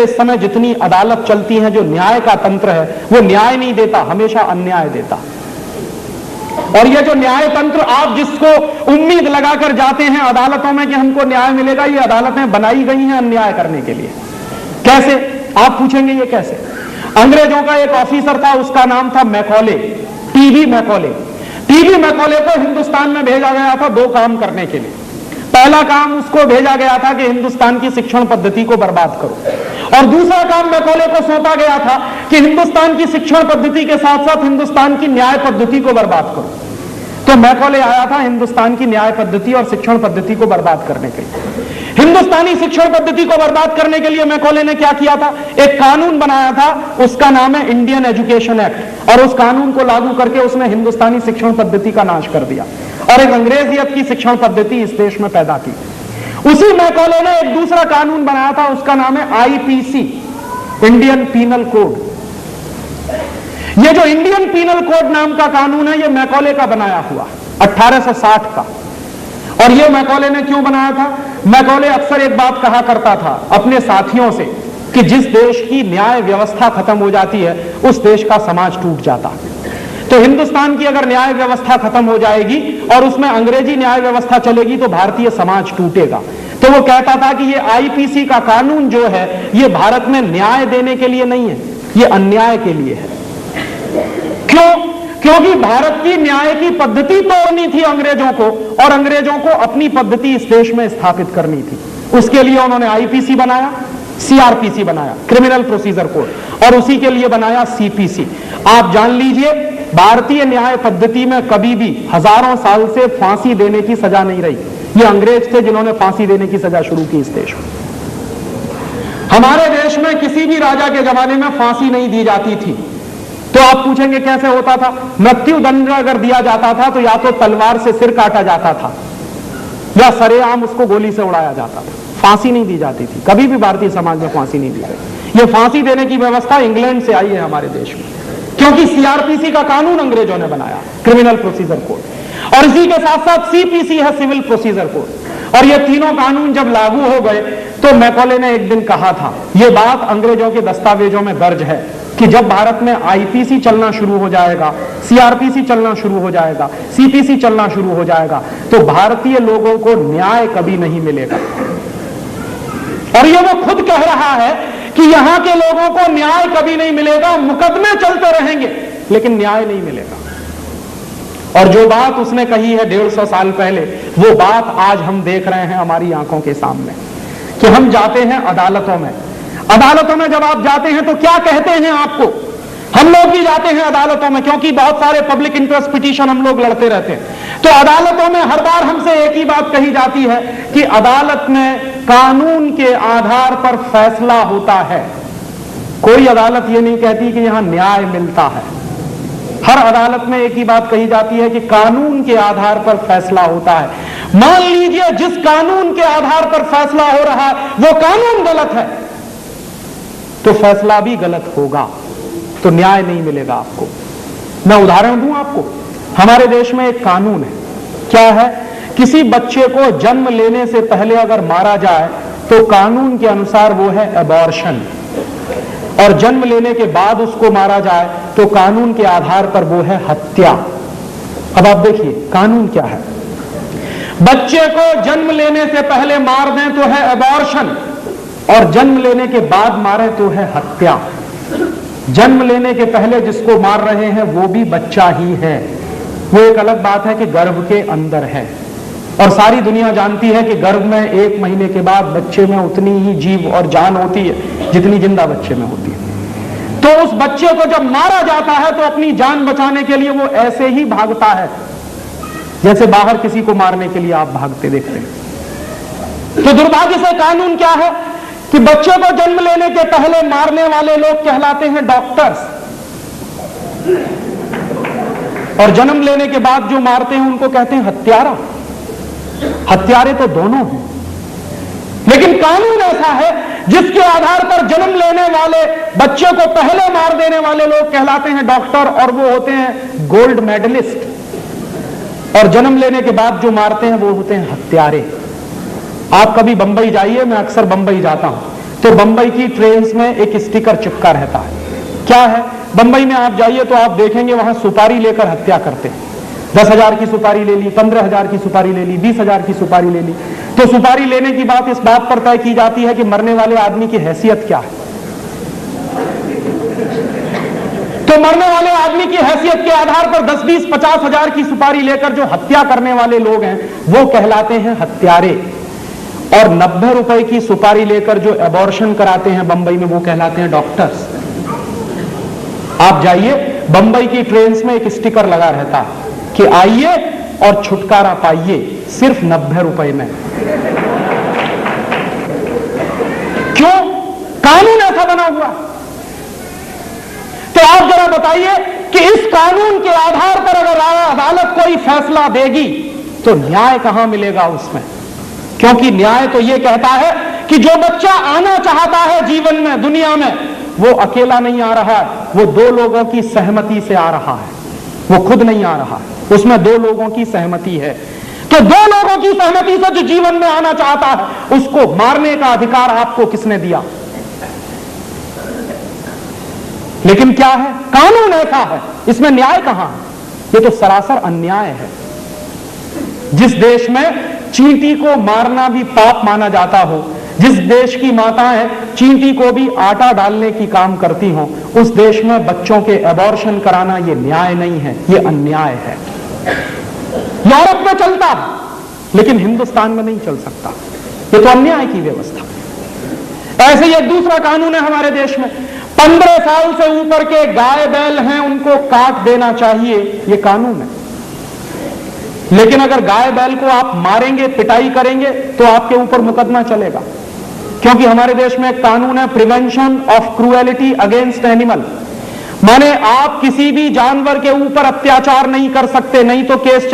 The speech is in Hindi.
इस समय जितनी अदालत चलती हैं, जो न्याय का तंत्र है, वो न्याय नहीं देता, हमेशा अन्याय देता। और ये जो न्याय तंत्र, आप जिसको उम्मीद लगाकर जाते हैं अदालतों में कि हमको न्याय मिलेगा, ये अदालतें बनाई गई हैं अन्याय करने के लिए। कैसे? आप पूछेंगे ये कैसे? अंग्रेजों का एक ऑफिसर था, उसका नाम था Macaulay, TB Macaulay. TB Macaulay को हिंदुस्तान में भेजा गया था 2 काम करने के लिए। पहला काम उसको भेजा गया था कि हिंदुस्तान की शिक्षण पद्धति को बर्बाद करो, और दूसरा काम मैकॉले को सौंपा गया था कि हिंदुस्तान की शिक्षण पद्धति के साथ साथ हिंदुस्तान की न्याय पद्धति को बर्बाद करो। तो मैकॉले आया था हिंदुस्तान की न्याय पद्धति और शिक्षण पद्धति को बर्बाद करने के लिए। हिंदुस्तानी शिक्षण पद्धति को बर्बाद करने के लिए मैकॉले ने क्या किया था? एक कानून बनाया था, उसका नाम है इंडियन एजुकेशन एक्ट, और उस कानून को लागू करके उसने हिंदुस्तानी शिक्षण पद्धति का नाश कर दिया और एक अंग्रेजियत की शिक्षण पद्धति इस देश में पैदा की। उसी मैकॉले ने एक दूसरा कानून बनाया था, उसका नाम है आईपीसी, इंडियन पीनल कोड। ये जो इंडियन पीनल कोड नाम का कानून है, ये मैकॉले का बनाया हुआ 1860 का। और ये मैकॉले ने क्यों बनाया था? मैकॉले अक्सर एक बात कहा करता था अपने साथियों से कि जिस देश की न्याय व्यवस्था खत्म हो जाती है, उस देश का समाज टूट जाता। तो हिंदुस्तान की अगर न्याय व्यवस्था खत्म हो जाएगी और उसमें अंग्रेजी न्याय व्यवस्था चलेगी तो भारतीय समाज टूटेगा। तो वो कहता था कि ये आईपीसी का कानून जो है, ये भारत में न्याय देने के लिए नहीं है, ये अन्याय के लिए है। क्यों? क्योंकि भारत की न्याय की पद्धति तोड़नी थी अंग्रेजों को, और अंग्रेजों को अपनी पद्धति इस देश में स्थापित करनी थी। उसके लिए उन्होंने आईपीसी बनाया, सीआरपीसी बनाया, क्रिमिनल प्रोसीजर कोड, और उसी के लिए बनाया सीपीसी। आप जान लीजिए, भारतीय न्याय पद्धति में कभी भी हजारों साल से फांसी देने की सजा नहीं रही। ये अंग्रेज थे जिन्होंने फांसी देने की सजा शुरू की इस देश में। हमारे देश में किसी भी राजा के जमाने में फांसी नहीं दी जाती थी। तो आप पूछेंगे कैसे होता था? मृत्यु दंड अगर दिया जाता था तो या तो तलवार से सिर काटा जाता था या सरेआम उसको गोली से उड़ाया जाता था, फांसी नहीं दी जाती थी। कभी भी भारतीय समाज में फांसी नहीं दी गई। ये फांसी देने की व्यवस्था इंग्लैंड से आई है हमारे देश में, क्योंकि सीआरपीसी का कानून अंग्रेजों ने बनाया, क्रिमिनल प्रोसीजर कोड, और इसी के साथ साथ सीपीसी है, सिविल प्रोसीजर कोड। और ये तीनों कानून जब लागू हो गए तो मैकॉले ने एक दिन कहा था, ये बात अंग्रेजों के दस्तावेजों में दर्ज है, कि जब भारत में आईपीसी चलना शुरू हो जाएगा, सीआरपीसी चलना शुरू हो जाएगा, सीपीसी चलना शुरू हो जाएगा, तो भारतीय लोगों को न्याय कभी नहीं मिलेगा। और ये वो खुद कह रहा है कि यहां के लोगों को न्याय कभी नहीं मिलेगा, मुकदमे चलते रहेंगे लेकिन न्याय नहीं मिलेगा। और जो बात उसने कही है 150 साल पहले, वो बात आज हम देख रहे हैं हमारी आंखों के सामने, कि हम जाते हैं अदालतों में। अदालतों में जब आप जाते हैं तो क्या कहते हैं आपको? हम लोग भी जाते हैं अदालतों में, क्योंकि बहुत सारे पब्लिक इंटरेस्ट पिटीशन हम लोग लड़ते रहते हैं। तो अदालतों में हर बार हमसे एक ही बात कही जाती है कि अदालत में कानून के आधार पर फैसला होता है। कोई अदालत ये नहीं कहती कि यहां न्याय मिलता है। हर अदालत में एक ही बात कही जाती है कि कानून के आधार पर फैसला होता है। मान लीजिए जिस कानून के आधार पर फैसला हो रहा है वो कानून गलत है, तो फैसला भी गलत होगा, तो न्याय नहीं मिलेगा आपको। मैं उदाहरण दूं आपको, हमारे देश में एक कानून है, क्या है? किसी बच्चे को जन्म लेने से पहले अगर मारा जाए तो कानून के अनुसार वो है एबॉर्शन, और जन्म लेने के बाद उसको मारा जाए तो कानून के आधार पर वो है हत्या। अब आप देखिए कानून क्या है। बच्चे को जन्म लेने से पहले मार दें तो है एबॉर्शन, और जन्म लेने के बाद मारे तो है हत्या। जन्म लेने के पहले जिसको मार रहे हैं वो भी बच्चा ही है। वो एक अलग बात है कि गर्भ के अंदर है, और सारी दुनिया जानती है कि गर्भ में 1 महीने के बाद बच्चे में उतनी ही जीव और जान होती है जितनी जिंदा बच्चे में होती है। तो उस बच्चे को जब मारा जाता है तो अपनी जान बचाने के लिए वो ऐसे ही भागता है जैसे बाहर किसी को मारने के लिए आप भागते देखते हैं। तो दुर्भाग्य से कानून क्या है कि बच्चे को जन्म लेने के पहले मारने वाले लोग कहलाते हैं डॉक्टर्स, और जन्म लेने के बाद जो मारते हैं उनको कहते हैं हत्यारा। हत्यारे तो दोनों हैं, लेकिन कानून ऐसा है जिसके आधार पर जन्म लेने वाले बच्चे को पहले मार देने वाले लोग कहलाते हैं डॉक्टर, और वो होते हैं गोल्ड मेडलिस्ट, और जन्म लेने के बाद जो मारते हैं वो होते हैं हत्यारे। आप कभी बंबई जाइए, मैं अक्सर बंबई जाता हूं, तो तो बंबई की ट्रेन्स में एक स्टिकर चिपका रहता है। क्या है? बंबई में आप जाइए तो आप देखेंगे वहां सुपारी लेकर हत्या करते हैं। 10,000 की सुपारी ले ली, 15,000 की सुपारी ले ली, 20,000 की सुपारी ले ली। तो सुपारी लेने की बात इस बात पर तय की जाती है कि मरने वाले आदमी की हैसियत क्या है। तो मरने वाले आदमी की हैसियत के आधार पर 10, 20, 50,000 की सुपारी लेकर जो हत्या करने वाले लोग हैं वो कहलाते हैं हत्यारे, और 90 रुपए की सुपारी लेकर जो एबॉर्शन कराते हैं बंबई में वो कहलाते हैं डॉक्टर्स। आप जाइए, बंबई की ट्रेन्स में एक स्टिकर लगा रहता है कि आइए और छुटकारा पाइए सिर्फ 90 रुपए में। क्यों? कानून ऐसा बना हुआ। तो आप जरा बताइए कि इस कानून के आधार पर अगर अदालत कोई फैसला देगी तो न्याय कहां मिलेगा उसमें? क्योंकि न्याय तो यह कहता है कि जो बच्चा आना चाहता है जीवन में, दुनिया में, वो अकेला नहीं आ रहा है, वो 2 लोगों की सहमति से आ रहा है। वो खुद नहीं आ रहा, उसमें 2 लोगों की सहमति है। तो 2 लोगों की सहमति से जो जीवन में आना चाहता है उसको मारने का अधिकार आपको किसने दिया? लेकिन क्या है? कानून ऐसा है, इसमें न्याय कहां है? ये तो सरासर अन्याय है। जिस देश में चींटी को मारना भी पाप माना जाता हो, जिस देश की माताएं चींटी को भी आटा डालने की काम करती हों, उस देश में बच्चों के एबॉर्शन कराना ये न्याय नहीं है, ये अन्याय है। यूरोप में चलता है लेकिन हिंदुस्तान में नहीं चल सकता। ये तो अन्याय की व्यवस्था। ऐसे ही एक दूसरा कानून है हमारे देश में, 15 साल से ऊपर के गाय बैल हैं उनको काट देना चाहिए, ये कानून है। लेकिन अगर गाय बैल को आप मारेंगे, पिटाई करेंगे तो आपके ऊपर मुकदमा चलेगा, क्योंकि हमारे देश में एक कानून है prevention of cruelty against animal. माने आप किसी भी जानवर के ऊपर अत्याचार नहीं कर सकते, नहीं तो केस